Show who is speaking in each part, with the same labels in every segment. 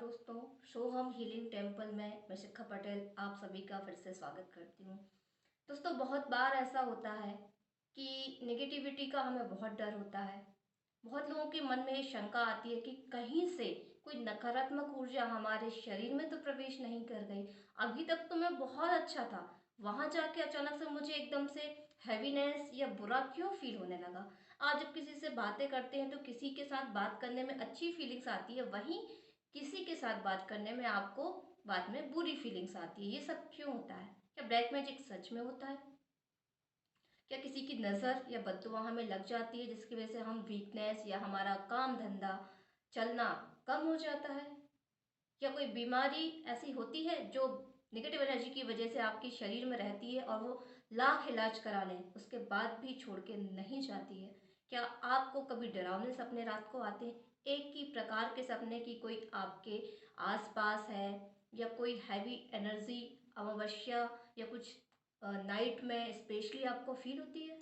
Speaker 1: दोस्तों, सोहम healing temple में मैं शिखा पटेल आप सभी का फिर से स्वागत करती हूँ। दोस्तों, बहुत बार ऐसा होता है कि नेगेटिविटी का हमें बहुत डर होता है। बहुत लोगों के मन में ये शंका आती है कि कहीं से कोई नकारात्मक ऊर्जा हमारे शरीर में तो प्रवेश नहीं कर गई। अभी तक तो मैं बहुत अच्छा था, वहां जाके अचानक से मुझे एकदम से हैवीनेस या बुरा क्यों फील होने लगा। आज जब किसी से बातें करते हैं तो किसी के साथ बात करने में अच्छी फीलिंग्स आती है, वहीं किसी के साथ बात करने में आपको बाद में बुरी फीलिंग्स आती है। ये सब क्यों होता है? क्या ब्लैक मैजिक सच में होता है? क्या किसी की नज़र या बद्दुआ हमें लग जाती है जिसकी वजह से हम वीकनेस या हमारा काम धंधा चलना कम हो जाता है? क्या कोई बीमारी ऐसी होती है जो नेगेटिव एनर्जी की वजह से आपके शरीर में रहती है और वो लाख इलाज करा लें उसके बाद भी छोड़ के नहीं जाती है? क्या आपको कभी डरावने सपने रात को आते हैं? एक ही प्रकार के सपने की कोई आपके आसपास है, या कोई हैवी एनर्जी अमावस्या या कुछ नाइट में स्पेशली आपको फील होती है?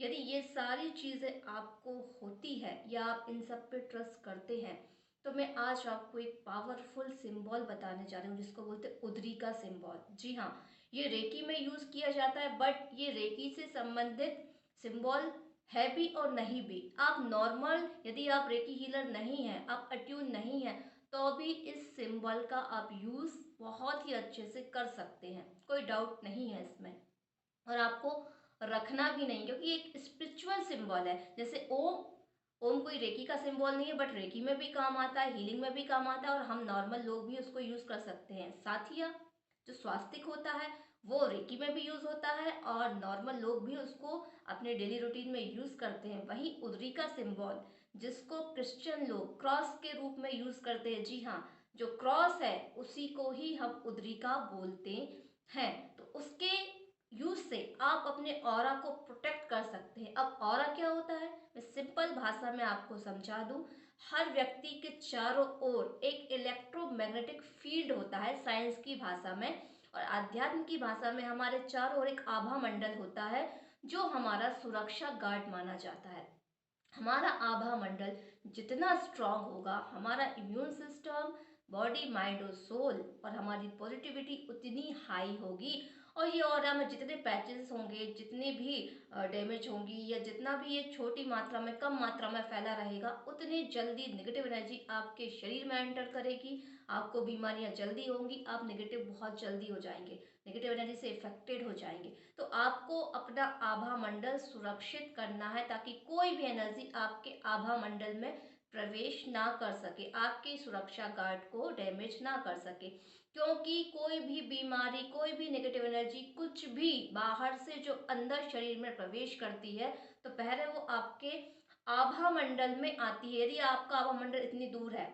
Speaker 1: यदि ये सारी चीज़ें आपको होती है या आप इन सब पे ट्रस्ट करते हैं, तो मैं आज आपको एक पावरफुल सिंबल बताने जा रही हूँ जिसको बोलते हैं उदरी का सिंबल। जी हाँ, ये रेकी में यूज़ किया जाता है, बट ये रेकी से संबंधित सिंबल है भी और नहीं भी। आप नॉर्मल, यदि आप रेकी हीलर नहीं हैं, आप अट्यून नहीं हैं, तो भी इस सिंबल का आप यूज़ बहुत ही अच्छे से कर सकते हैं, कोई डाउट नहीं है इसमें। और आपको रखना भी नहीं, क्योंकि एक स्पिरिचुअल सिंबल है। जैसे ओम, ओम कोई रेकी का सिंबल नहीं है, बट रेकी में भी काम आता है, हीलिंग में भी काम आता है, और हम नॉर्मल लोग भी उसको यूज कर सकते हैं। साथिया जो स्वास्तिक होता है वो रेकी में भी यूज होता है और नॉर्मल लोग भी उसको अपने डेली रूटीन में यूज करते हैं। वहीं उदरी का सिंबल जिसको क्रिश्चियन लोग क्रॉस के रूप में यूज करते हैं, जी हाँ, जो क्रॉस है उसी को ही हम उदरी का बोलते हैं। तो उसके यूज से आप अपने ऑरा को प्रोटेक्ट कर सकते हैं। अब ऑरा क्या होता है, मैं सिंपल भाषा में आपको समझा दूं। हर व्यक्ति के चारों ओर एक इलेक्ट्रोमैग्नेटिक फील्ड होता है साइंस की भाषा में, और आध्यात्म की भाषा में हमारे चारों ओर एक आभा मंडल होता है जो हमारा सुरक्षा गार्ड माना जाता है। हमारा आभा मंडल जितना स्ट्रांग होगा, हमारा इम्यून सिस्टम, बॉडी, माइंड और सोल और हमारी पॉजिटिविटी उतनी हाई होगी। और ये ऑरा में जितने पैचेस होंगे, जितने भी डैमेज होंगी, या जितना भी ये छोटी मात्रा में, कम मात्रा में फैला रहेगा, उतनी जल्दी नेगेटिव एनर्जी आपके शरीर में एंटर करेगी। आपको बीमारियां जल्दी होंगी, आप नेगेटिव बहुत जल्दी हो जाएंगे, नेगेटिव एनर्जी से इफेक्टेड हो जाएंगे। तो आपको अपना आभा मंडल सुरक्षित करना है ताकि कोई भी एनर्जी आपके आभा मंडल में प्रवेश ना कर सके, आपके सुरक्षा गार्ड को डैमेज ना कर सके। क्योंकि कोई भी बीमारी, कोई भी नेगेटिव एनर्जी, कुछ भी बाहर से जो अंदर शरीर में प्रवेश करती है, तो पहले वो आपके आभा मंडल में आती है। यदि आपका आभा मंडल इतनी दूर है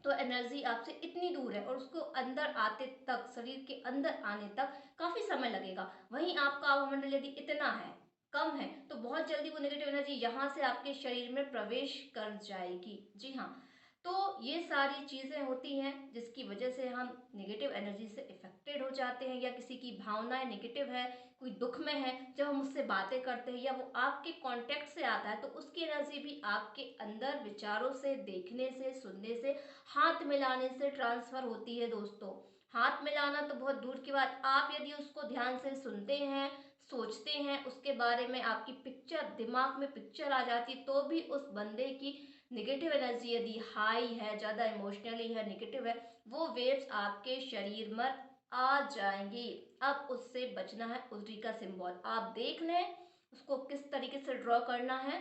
Speaker 1: तो एनर्जी आपसे इतनी दूर है और उसको अंदर आते तक, शरीर के अंदर आने तक काफी समय लगेगा। वहीं आपका आवामंडल यदि इतना है, कम है, तो बहुत जल्दी वो नेगेटिव एनर्जी यहाँ से आपके शरीर में प्रवेश कर जाएगी। जी हाँ, तो ये सारी चीजें होती हैं जिसकी वजह से हम नेगेटिव एनर्जी से इफेक्टेड हो जाते हैं, या किसी की भावनाएं नेगेटिव है, कोई दुख में है, जब हम उससे बातें करते हैं या वो आपके कांटेक्ट से आता है, तो उसकी एनर्जी भी आपके अंदर विचारों से, देखने से, सुनने से, हाथ मिलाने से ट्रांसफर होती है। दोस्तों, हाथ मिलाना तो बहुत दूर की बात, आप यदि उसको ध्यान से सुनते हैं, सोचते हैं, उसके बारे में आपकी पिक्चर, दिमाग में पिक्चर आ जाती, तो भी उस बंदे की नेगेटिव एनर्जी यदि हाई है, ज़्यादा इमोशनली है, नेगेटिव है, वो वेव्स आपके शरीर में आ जाएंगी। अब उससे बचना है। उदरी का सिंबल आप देख लें, उसको किस तरीके से ड्रॉ करना है।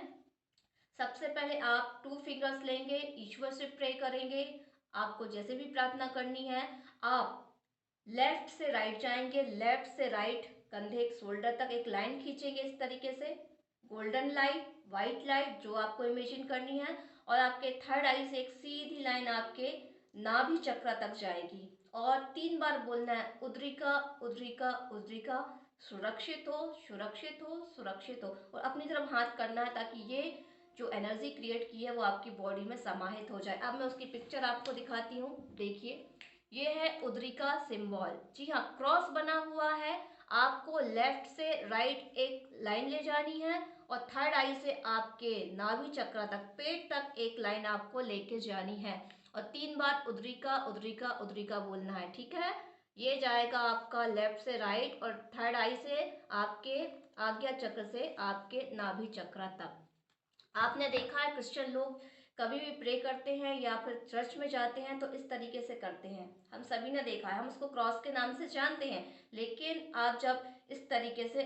Speaker 1: सबसे पहले आप 2 फिंगर्स लेंगे, ईश्वर से प्रे करेंगे। आपको जैसे भी प्रार्थना करनी है, आप लेफ्ट से राइट जाएंगे, लेफ्ट से राइट कंधे शोल्डर तक एक लाइन खींचेंगे इस तरीके से, गोल्डन लाइट, व्हाइट लाइट जो आपको इमेजिन करनी है, और आपके थर्ड आई से एक सीधी लाइन आपके नाभि चक्र तक जाएगी। और 3 बार बोलना है, उद्रिका उद्रिका उद्रिका, सुरक्षित हो, सुरक्षित हो, सुरक्षित हो, और अपनी तरफ हाथ करना है ताकि ये जो एनर्जी क्रिएट की है वो आपकी बॉडी में समाहित हो जाए। अब मैं उसकी पिक्चर आपको दिखाती हूँ, देखिए, ये है उदरी का सिंबल। जी हाँ, क्रॉस बना हुआ है। आपको लेफ्ट से राइट एक लाइन ले जानी है और थर्ड आई से आपके नाभि चक्र तक, पेट तक एक लाइन आपको लेके जानी है। और 3 बार उद्रिका उद्रिका उद्रिका बोलना है, ठीक है। ये जाएगा आपका लेफ्ट से राइट और थर्ड आई से आपके आज्ञा चक्र से आपके नाभि चक्र तक। आपने देखा है क्रिश्चियन लोग कभी भी प्रे करते हैं या फिर चर्च में जाते हैं तो इस तरीके से करते हैं, हम सभी ने देखा है, हम उसको क्रॉस के नाम से जानते हैं। लेकिन आप जब इस तरीके से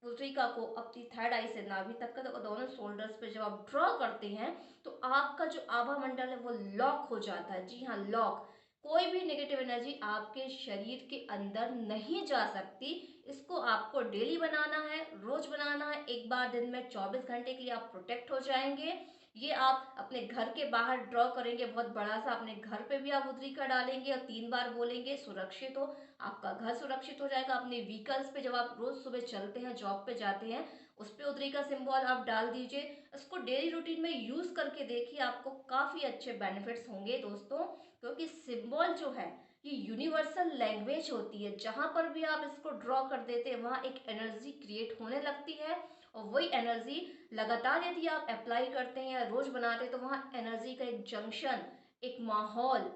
Speaker 1: उल्टिका को अपनी थर्ड आई से नाभि तक का तो दोनों शोल्डर्स पे जब आप ड्रॉ करते हैं तो आपका जो आभा मंडल है वो लॉक हो जाता है। जी हाँ, लॉक। कोई भी नेगेटिव एनर्जी आपके शरीर के अंदर नहीं जा सकती। इसको आपको डेली बनाना है, रोज बनाना है। एक बार दिन में 24 घंटे के लिए आप प्रोटेक्ट हो जाएंगे। ये आप अपने घर के बाहर ड्रॉ करेंगे, बहुत बड़ा सा। अपने घर पे भी आप उद्रिका डालेंगे और 3 बार बोलेंगे, सुरक्षित हो, आपका घर सुरक्षित हो जाएगा। अपने व्हीकल्स पे जब आप रोज सुबह चलते हैं, जॉब पे जाते हैं, उस पे उद्रिका सिंबल आप डाल दीजिए। इसको डेली रूटीन में यूज करके देखिए, आपको काफी अच्छे बेनिफिट्स होंगे दोस्तों। क्योंकि सिंबल जो है ये यूनिवर्सल लैंग्वेज होती है। जहां पर भी आप इसको ड्रॉ कर देते हैं वहां एक एनर्जी क्रिएट होने लगती है और वही एनर्जी लगातार यदि आप अप्लाई करते हैं या रोज बनाते हैं तो वहां एनर्जी का एक जंक्शन, एक माहौल,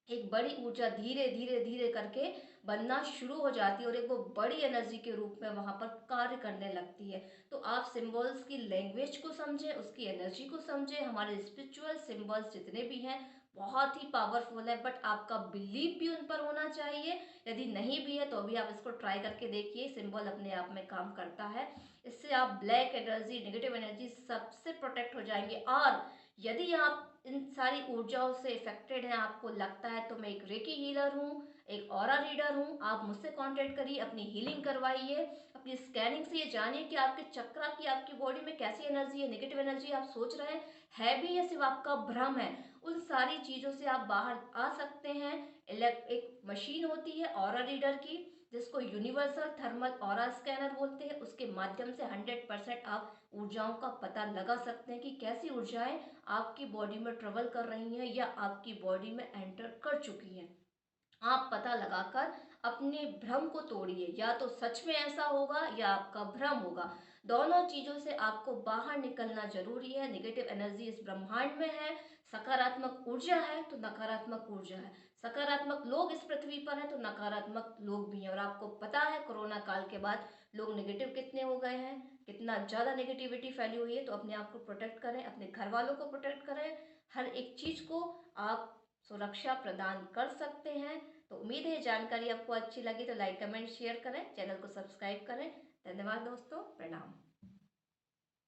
Speaker 1: एक बड़ी ऊर्जा धीरे धीरे धीरे करके बनना शुरू हो जाती है और एक वो बड़ी एनर्जी के रूप में वहां पर कार्य करने लगती है। तो आप सिंबल्स की लैंग्वेज को समझें, उसकी एनर्जी को समझें। हमारे स्पिरिचुअल सिंबल्स जितने भी हैं बहुत ही पावरफुल है, बट आपका बिलीव भी उन पर होना चाहिए। यदि नहीं भी है तो भी आप इसको ट्राई करके देखिए, सिंबल अपने आप में काम करता है। इससे आप ब्लैक एनर्जी, नेगेटिव एनर्जी सबसे प्रोटेक्ट हो जाएंगे। और यदि आप इन सारी ऊर्जाओं से इफेक्टेड हैं, आपको लगता है तो मैं एक रेकी हीलर हूँ, एक ऑरा रीडर हूँ, आप मुझसे कांटेक्ट करिए, अपनी हीलिंग करवाइए। अपनी स्कैनिंग से ये जानिए कि आपके चक्रा की, आपकी बॉडी में कैसी एनर्जी है। नेगेटिव एनर्जी आप सोच रहे हैं है भी या सिर्फ आपका भ्रम है, उन सारी चीज़ों से आप बाहर आ सकते हैं। एक मशीन होती है ऑरा रीडर की, जिसको यूनिवर्सल थर्मल ऑरा स्कैनर बोलते हैं। उसके माध्यम से 100% आप ऊर्जाओं का पता लगा सकते हैं कि कैसी ऊर्जाएं आपकी बॉडी में ट्रेवल कर रही हैं या आपकी बॉडी में एंटर कर चुकी हैं। आप पता लगाकर अपने भ्रम को तोड़िए, या तो सच में ऐसा होगा या आपका भ्रम होगा। दोनों चीजों से आपको बाहर निकलना जरूरी है। नेगेटिव एनर्जी इस ब्रह्मांड में है, सकारात्मक ऊर्जा है तो नकारात्मक ऊर्जा है। सकारात्मक लोग इस पृथ्वी पर है तो नकारात्मक लोग भी हैं। और आपको पता है कोरोना काल के बाद लोग नेगेटिव कितने हो गए हैं, कितना ज्यादा नेगेटिविटी फैली हुई है। तो अपने आप को प्रोटेक्ट करें, अपने घर वालों को प्रोटेक्ट करें, हर एक चीज को आप सुरक्षा प्रदान कर सकते हैं। तो उम्मीद है जानकारी आपको अच्छी लगी तो लाइक कमेंट शेयर करें, चैनल को सब्सक्राइब करें। धन्यवाद दोस्तों, प्रणाम।